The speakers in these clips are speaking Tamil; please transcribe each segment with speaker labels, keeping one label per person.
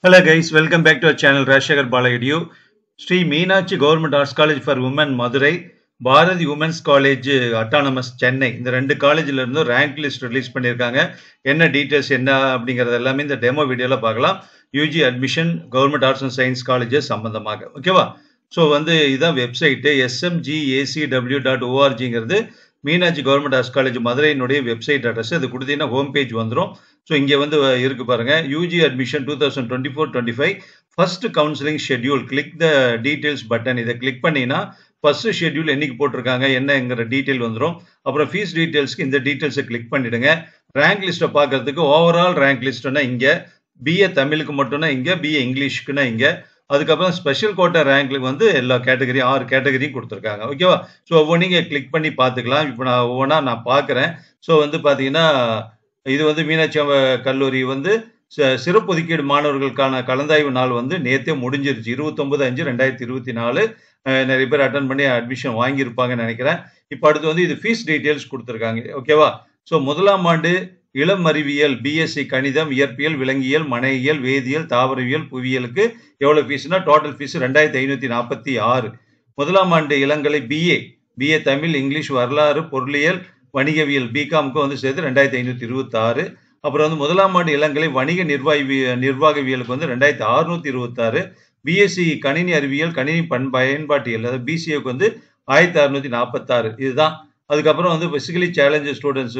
Speaker 1: Hello guys, welcome back to our channel Rashakar Bala Edu. Sri Meenachi Government Arts College for Women Madurai, Bharathi women's college autonomous Chennai இந்த ரெண்டு காலேஜில் இருந்து ரேங்க் லிஸ்ட் ரிலீஸ் பண்ணியிருக்காங்க. என்ன டீட்டெயில்ஸ் என்ன அப்படிங்கிறது எல்லாமே இந்த டெமோ வீடியோவில் பார்க்கலாம். UG admission government arts and science colleges சம்பந்தமாக ஓகேவா. ஸோ இதுதான் வெப்சைட்டு smgacw.orgங்கிறது மீனாட்சி கவர்மெண்ட் ஆர்ட்ஸ் காலேஜ் மதுரையினுடைய வெப்சைட் அட்ரஸ். அது கொடுத்தீங்கன்னா ஹோம் பேஜ் வந்துடும். ஸோ இங்கே இருக்கு பாருங்க, UG admission 2024-25 first counselling schedule, click the details button. இதை கிளிக் பண்ணினா ஃபர்ஸ்ட் ஷெட்யூல் என்னைக்கு போட்டிருக்காங்க என்னங்கிற டீட்டெயில் வந்துடும். அப்புறம் ஃபீஸ் டீட்டெயில்ஸ்க்கு இந்த டீட்டெயில்ஸை கிளிக் பண்ணிடுங்க. ரேங்க் லிஸ்ட்டை பார்க்கறதுக்கு ஓவரால் ரேங்க் லிஸ்ட்னா இங்கே, பிஏ தமிழுக்கு மட்டும்னா இங்கே, பிஏ இங்கிலீஷ்க்குனா இங்கே, அதுக்கப்புறம் ஸ்பெஷல் கோட்டா ரேங்க்லுக்கு எல்லா கேட்டகரியும் 6 கேட்டகரியும் கொடுத்துருக்காங்க ஓகேவா. ஸோ ஒவ்வொன்றையும் கிளிக் பண்ணி பார்த்துக்கலாம். இப்போ நான் ஒவ்வொன்றா நான் பார்க்குறேன். ஸோ பார்த்தீங்கன்னா இது மீனாட்சி கல்லூரி சிறப்பு ஒதுக்கீடு மாணவர்களுக்கான கலந்தாய்வு நாள் நேற்றே முடிஞ்சிருச்சு. 29/5/2024 நிறைய பேர் அட்டன் பண்ணி அட்மிஷன் வாங்கியிருப்பாங்கன்னு நினைக்கிறேன். இப்போ அடுத்து இது ஃபீஸ் டீட்டெயில்ஸ் கொடுத்துருக்காங்க ஓகேவா. ஸோ முதலாம் ஆண்டு இளம் அறிவியல் பிஎஸ்சி கணிதம், இயற்பியல், விலங்கியல், மனையியல், வேதியியல், தாவரவியல், புவியியலுக்கு எவ்வளோ ஃபீஸ்னா டோட்டல் ஃபீஸ் 2546. முதலாம் ஆண்டு இளங்கலை பிஏ தமிழ், இங்கிலீஷ், வரலாறு, பொருளியல், வணிகவியல் பிகாமுக்கு சேர்த்து 2526. அப்புறம் முதலாம் ஆண்டு இளங்கலை வணிக நிர்வாகவியலுக்கு 2626. பிஎஸ்சி கணினி அறிவியல், கணினி பயன்பாட்டியல் அதாவது பிசிஏக்கு 1646. இதுதான். அதுக்கப்புறம் physically challenge students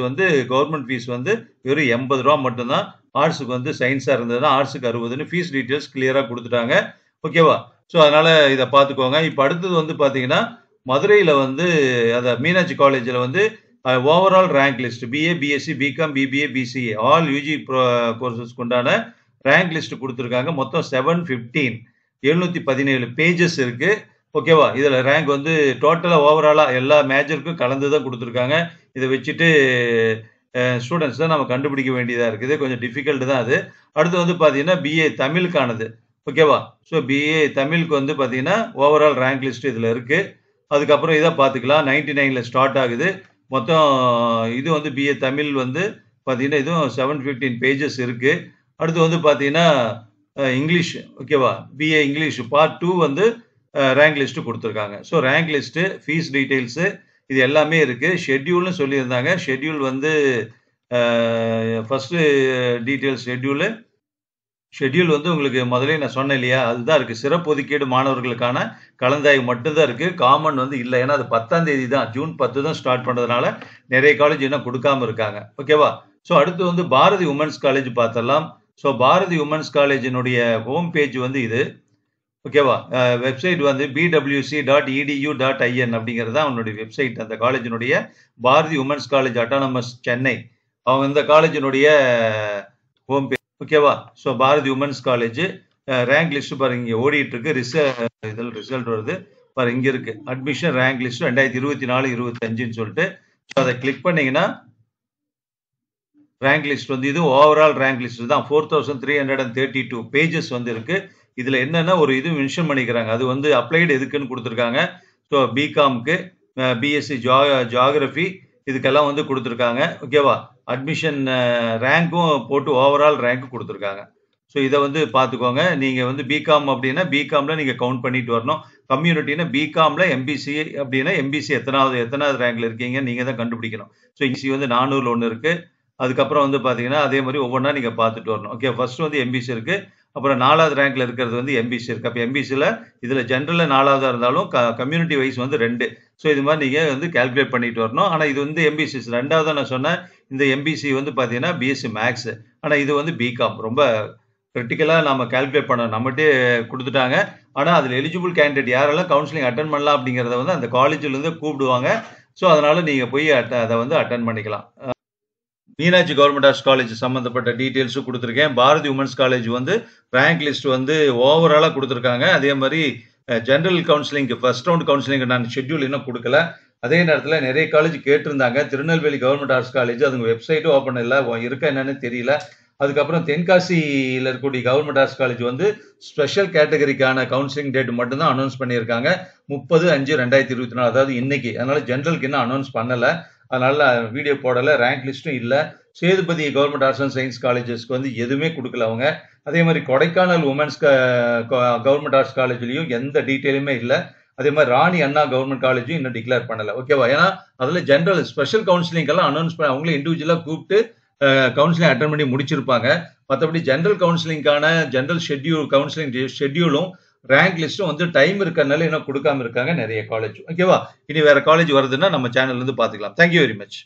Speaker 1: government fees வெறும் 80 ரூபா மட்டும்தான். ஆர்ட்ஸுக்கு சயின்ஸாக இருந்ததுன்னா ஆர்ட்ஸுக்கு 60ன்னு ஃபீஸ் டீட்டெயில்ஸ் கிளியராக கொடுத்துட்டாங்க ஓகேவா. ஸோ அதனால் இதை பார்த்துக்கோங்க. இப்போ அடுத்தது பார்த்தீங்கன்னா மதுரையில் அதை மீனாட்சி காலேஜில் overall rank list BA, BSc, BCom, BBA, BCA all UG கோர்சஸ்க்கு உண்டான ரேங்க் லிஸ்ட் கொடுத்துருக்காங்க. மொத்தம் 717 பேஜஸ் இருக்கு ஓகேவா. இதில் ரேங்க் டோட்டலாக ஓவராலாக எல்லா மேஜருக்கும் கலந்து தான் கொடுத்துருக்காங்க. இதை வச்சுட்டு ஸ்டூடெண்ட்ஸ் தான் நம்ம கண்டுபிடிக்க வேண்டியதாக இருக்குது. கொஞ்சம் டிஃபிகல்ட்டு தான் அது. அடுத்து பார்த்தீங்கன்னா பிஏ தமிழுக்கானது ஓகேவா. ஸோ பிஏ தமிழுக்கு பார்த்தீங்கன்னா ஓவரால் ரேங்க் லிஸ்ட் இதில் இருக்குது. அதுக்கப்புறம் இதை பார்த்துக்கலாம். 99ல் ஸ்டார்ட் ஆகுது. மொத்தம் இது பிஏ தமிழ் பார்த்தீங்கன்னா இதுவும் 715 பேஜஸ் இருக்குது. அடுத்து பார்த்தீங்கன்னா இங்கிலீஷ் ஓகேவா. BA English part 2 rank list கொடுத்துருக்காங்க. So rank list, fees details இது எல்லாமே இருக்குது. ஷெட்யூல்னு சொல்லியிருந்தாங்க. ஷெட்யூல் ஃபஸ்ட்டு டீட்டெயில்ஸ் ஷெட்யூல் உங்களுக்கு முதல்ல நான் சொன்னேன் இல்லையா, அதுதான் இருக்குது. சிறப்பு ஒதுக்கீடு மாணவர்களுக்கான கலந்தாய்வு மட்டும்தான் இருக்குது. காமன் இல்லை. ஏன்னா அது 10ஆம் தேதி தான், ஜூன் 10 தான் ஸ்டார்ட் பண்ணுறதுனால நிறைய காலேஜ் இன்னும் கொடுக்காம இருக்காங்க ஓகேவா. ஸோ அடுத்து பாரதி உமன்ஸ் காலேஜ் பார்த்தரலாம். ஸோ பாரதி உமன்ஸ் காலேஜினுடைய ஹோம் பேஜ் இது ஓகேவா. வெப்சைட் bwc.edu.in அப்படிங்கிறது தான் அவனுடைய வெப்சைட். அந்த காலேஜினுடைய Bharathi women's college autonomous Chennai, அவங்க இந்த காலேஜினுடைய ஹோம் பேஜ் ஓகேவா. So Bharathi women's college rank list பாருங்க, இங்கே ஓடிட்டு இருக்கு. ரிசல்ட் வருது பாரு, இங்கே இருக்கு அட்மிஷன் ரேங்க் லிஸ்ட் 2024-25ன்னு சொல்லிட்டு. ஸோ அதை கிளிக் பண்ணீங்கன்னா ரேங்க் லிஸ்ட் இது ஓவரால் ரேங்க் லிஸ்ட் தான். 4332 பேஜஸ் இருக்கு. இதுல என்னன்னா ஒரு இது மென்ஷன் பண்ணிக்கிறாங்க. அது அப்ளைடு எதுக்குன்னு கொடுத்துருக்காங்க. ஸோ பிகாம்க்கு, பிஎஸ்சி ஜியாகிரபி இதுக்கெல்லாம் கொடுத்துருக்காங்க ஓகேவா. அட்மிஷன் ரேங்க்கும் போட்டு ஓவரால் ரேங்க் கொடுத்துருக்காங்க. ஸோ இதை பார்த்துக்கோங்க. நீங்கள் பிகாம் அப்படின்னா பிகாமில் நீங்கள் கவுண்ட் பண்ணிட்டு வரணும். கம்யூனிட்டினா பிகாமில் எம்பிசி அப்படின்னா எம்பிசி எத்தனாவது ரேங்க்ல இருக்கீங்க நீங்கள் தான் கண்டுபிடிக்கணும். ஸோ இசி 400 ஒன்று இருக்குது. அதுக்கப்புறம் பார்த்தீங்கன்னா அதே மாதிரி ஒவ்வொன்றா நீங்கள் பார்த்துட்டு வரணும் ஓகே. ஃபர்ஸ்ட் எம்பிசி இருக்குது. அப்புறம் 4வது ரேங்க்ல இருக்கிறது எம்பிசி இருக்கு. அப்போ எம்பிசியில் இதில் ஜென்ரலில் 4வதாக இருந்தாலும் கம்யூனிட்டி வைஸ் 2. ஸோ இது மாதிரி நீங்கள் கால்குலேட் பண்ணிட்டு வரணும். ஆனால் இது எம்பிசி 2வது நான் சொன்னேன். இந்த எம்பிசி பார்த்தீங்கன்னா பிஎஸ்சி மேக்ஸ். ஆனால் இது பிகாம். ரொம்ப கிரிட்டிக்கலாக நம்ம கால்குலேட் பண்ண நம்மகிட்டே கொடுத்துட்டாங்க. ஆனால் அதில் எலிஜிபிள் கேண்டிடேட் யாரெல்லாம் கவுன்சிலிங் அட்டன் பண்ணலாம் அப்படிங்கிறத அந்த காலேஜிலேருந்து கூப்பிடுவாங்க. ஸோ அதனால நீங்கள் போய் அதை அட்டன் பண்ணிக்கலாம். மீனாட்சி கவர்மெண்ட் ஆர்ட்ஸ் காலேஜ் சம்மந்தப்பட்ட டீட்டெயில்ஸும் கொடுத்துருக்கேன். Bharathi women's college rank list ஓவராலாக கொடுத்துருக்காங்க. அதே மாதிரி ஜென்ரல் கவுன்சிலிங்க்கு ஃபர்ஸ்ட் ரவுண்ட் கவுன்சிலிங் நான் ஷெட்யூல் இன்னும் கொடுக்கல. அதே நேரத்தில் நிறைய காலேஜ் கேட்டிருந்தாங்க. திருநெல்வேலி கவர்மெண்ட் ஆர்ட்ஸ் காலேஜ் அதுங்க வெப்சைட்டும் ஓப்பன் இல்லை, இருக்கா என்னன்னு தெரியல. அதுக்கப்புறம் தென்காசியில் இருக்கக்கூடிய கவர்மெண்ட் ஆர்ட்ஸ் காலேஜ் ஸ்பெஷல் கேட்டகரிக்கான கவுன்சிலிங் டேட் மட்டும்தான் அனௌன்ஸ் பண்ணியிருக்காங்க 30/5/2024, அதாவது இன்னைக்கு. அதனால ஜென்ரலுக்கு இன்னும் அனௌன்ஸ் பண்ணலை, அதனால வீடியோ போடலை. ரேங்க் லிஸ்ட்டும் இல்லை. Sethupathi government arts and science காலேஜஸ்க்கு வந்து எதுவுமே கொடுக்கல அவங்க. அதே மாதிரி கொடைக்கானல் உமன்ஸ் கவர்மெண்ட் ஆர்ட்ஸ் காலேஜ்லயும் எந்த டீட்டெயிலுமே இல்லை. அதே மாதிரி ராணி அண்ணா கவர்மெண்ட் காலேஜும் இன்னும் டிக்ளேர் பண்ணல. ஓகேவா? ஏன்னா அதில் ஜென்ரல் ஸ்பெஷல் கவுன்சிலிங் எல்லாம் அனௌன்ஸ் பண்ணி அவங்களே இண்டிவிஜுவலாக கூப்பிட்டு கவுன்சிலிங் அட்டன் பண்ணி முடிச்சிருப்பாங்க. மற்றபடி ஜென்ரல் கவுன்சிலிங்கான ஜென்ரல் கவுன்சிலிங் ஷெட்யூலும் ரேங்க் லிஸ்ட்டும் வந்து டைம் இருக்கிறதுனால இன்னும் கொடுக்காம இருக்காங்க நிறைய காலேஜ். ஓகேவா? இனி வேற காலேஜ் வருதுன்னா நம்ம சேனல்ல இருந்து பார்த்துக்கலாம். Thank you very much.